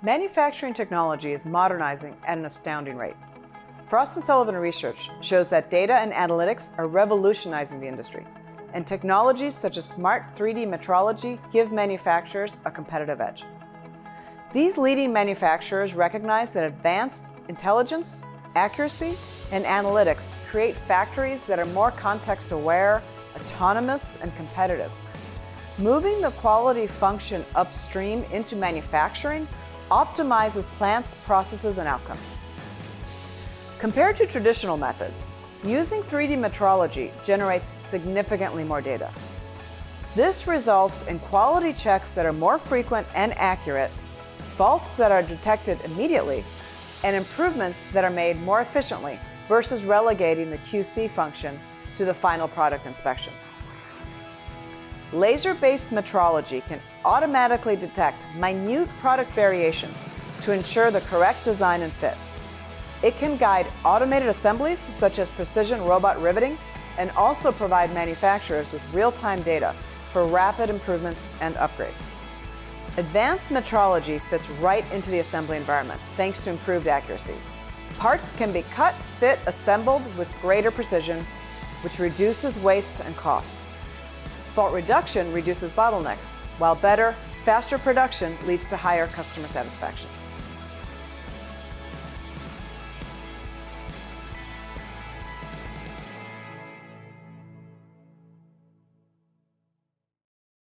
Manufacturing technology is modernizing at an astounding rate. Frost Sullivan research shows that data and analytics are revolutionizing the industry, and technologies such as smart 3D metrology give manufacturers a competitive edge. These leading manufacturers recognize that advanced intelligence, accuracy, and analytics create factories that are more context-aware, autonomous, and competitive. Moving the quality function upstream into manufacturing optimizes plants, processes, and outcomes. Compared to traditional methods, using 3D metrology generates significantly more data. This results in quality checks that are more frequent and accurate, faults that are detected immediately, and improvements that are made more efficiently versus relegating the QC function to the final product inspection. Laser-based metrology can automatically detect minute product variations to ensure the correct design and fit. It can guide automated assemblies such as precision robot riveting and also provide manufacturers with real-time data for rapid improvements and upgrades. Advanced metrology fits right into the assembly environment thanks to improved accuracy. Parts can be cut, fit, assembled with greater precision, which reduces waste and cost. Fault reduction reduces bottlenecks, while better, faster production leads to higher customer satisfaction.